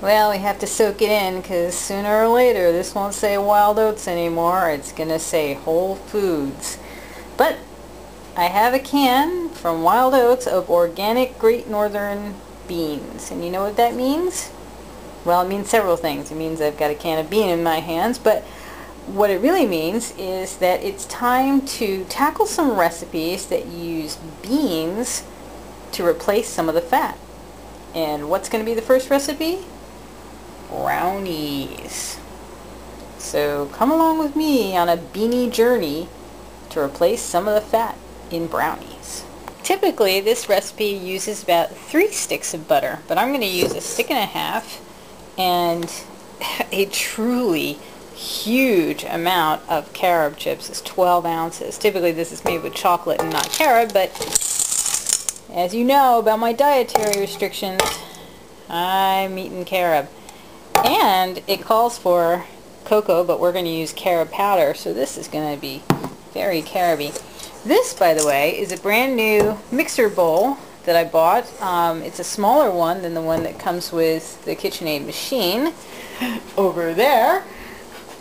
Well, we have to soak it in because sooner or later this won't say Wild Oats anymore. It's going to say Whole Foods. But I have a can from Wild Oats of organic Great Northern beans. And you know what that means? Well, it means several things. It means I've got a can of bean in my hands, but what it really means is that it's time to tackle some recipes that use beans to replace some of the fat. And what's going to be the first recipe? Brownies. So come along with me on a beanie journey to replace some of the fat in brownies. Typically this recipe uses about 3 sticks of butter, but I'm going to use 1.5 sticks and a truly huge amount of carob chips. Is 12 ounces. Typically this is made with chocolate and not carob, but as you know about my dietary restrictions, I'm eating carob. And it calls for cocoa, but we're going to use carob powder, so this is going to be very caroby. This, by the way, is a brand new mixer bowl that I bought. It's a smaller one than the one that comes with the KitchenAid machine over there,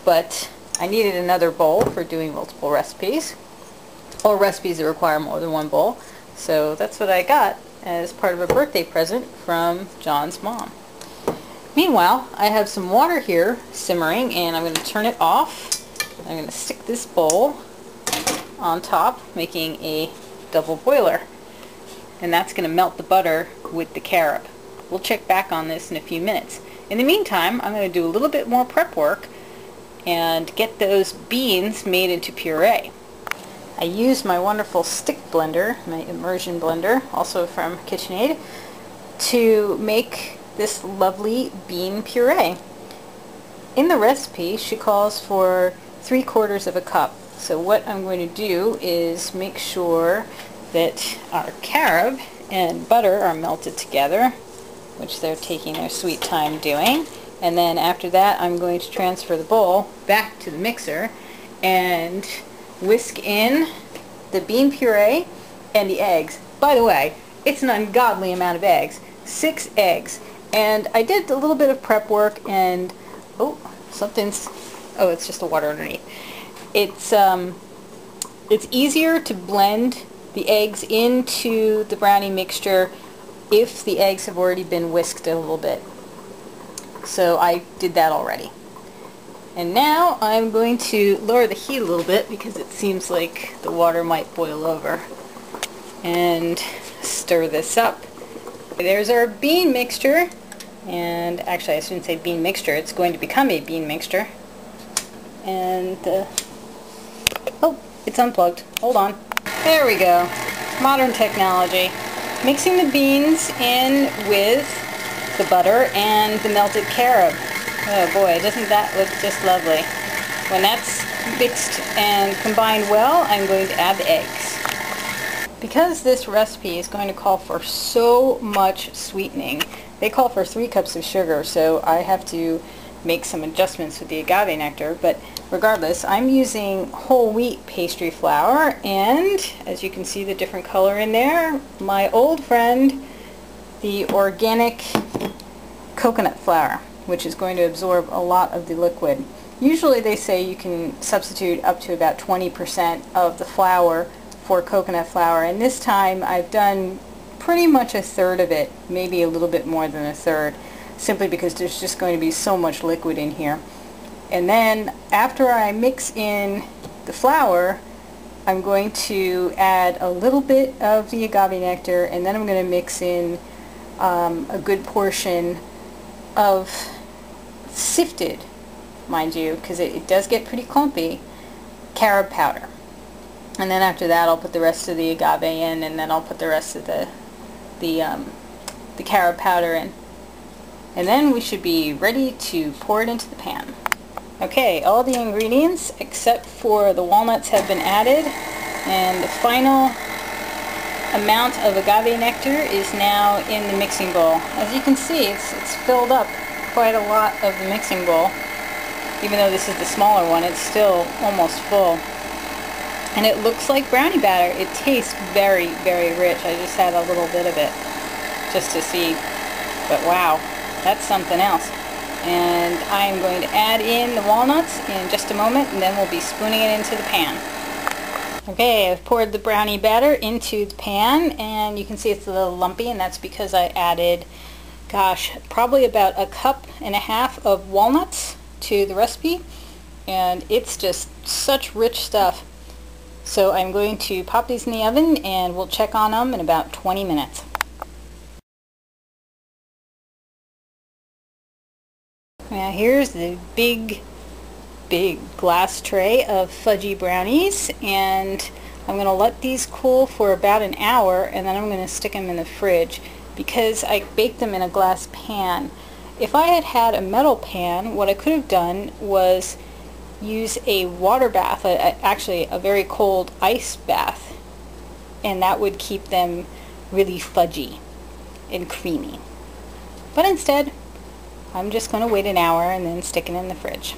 but I needed another bowl for doing multiple recipes, or recipes that require more than one bowl. So that's what I got as part of a birthday present from John's mom. Meanwhile, I have some water here simmering, and I'm going to turn it off. I'm going to stick this bowl on top, making a double boiler. And that's going to melt the butter with the carob. We'll check back on this in a few minutes. In the meantime, I'm going to do a little bit more prep work and get those beans made into puree. I used my wonderful stick blender, my immersion blender, also from KitchenAid, to make this lovely bean puree. In the recipe, she calls for 3/4 of a cup. So what I'm going to do is make sure that our carob and butter are melted together, which they're taking their sweet time doing. And then after that, I'm going to transfer the bowl back to the mixer and whisk in the bean puree and the eggs. By the way, it's an ungodly amount of eggs. 6 eggs. And I did a little bit of prep work, and it's just the water underneath. It's easier to blend the eggs into the brownie mixture if the eggs have already been whisked a little bit. So I did that already. And now I'm going to lower the heat a little bit because it seems like the water might boil over. And stir this up. There's our bean mixture. And actually I shouldn't say bean mixture, it's going to become a bean mixture. And, oh, it's unplugged. Hold on. There we go. Modern technology. Mixing the beans in with the butter and the melted carob. Oh boy, doesn't that look just lovely. When that's mixed and combined well, I'm going to add the eggs. Because this recipe is going to call for so much sweetening, they call for 3 cups of sugar, so I have to make some adjustments with the agave nectar, but regardless, I'm using whole wheat pastry flour, and as you can see the different color in there, my old friend, the organic coconut flour, which is going to absorb a lot of the liquid. Usually they say you can substitute up to about 20% of the flour for coconut flour, and this time I've done pretty much 1/3 of it, maybe a little bit more than 1/3, simply because there's just going to be so much liquid in here. And then after I mix in the flour, I'm going to add a little bit of the agave nectar, and then I'm going to mix in a good portion of sifted, mind you, because it does get pretty clumpy, carob powder. And then after that I'll put the rest of the agave in, and then I'll put the rest of the carob powder in. And then we should be ready to pour it into the pan. Okay, all the ingredients except for the walnuts have been added, and the final amount of agave nectar is now in the mixing bowl. As you can see, it's filled up quite a lot of the mixing bowl. Even though this is the smaller one, it's still almost full. And it looks like brownie batter. It tastes very, very rich. I just had a little bit of it just to see, but wow. That's something else. And I'm going to add in the walnuts in just a moment, and then we'll be spooning it into the pan. Okay, I've poured the brownie batter into the pan, and you can see it's a little lumpy, and that's because I added, gosh, probably about 1.5 cups of walnuts to the recipe, and it's just such rich stuff. So I'm going to pop these in the oven, and we'll check on them in about 20 minutes. Now here's the big glass tray of fudgy brownies, and I'm going to let these cool for about an hour, and then I'm going to stick them in the fridge because I baked them in a glass pan. If I had had a metal pan, what I could have done was use a water bath, actually a very cold ice bath, and that would keep them really fudgy and creamy. But instead, I'm just going to wait an hour and then stick it in the fridge.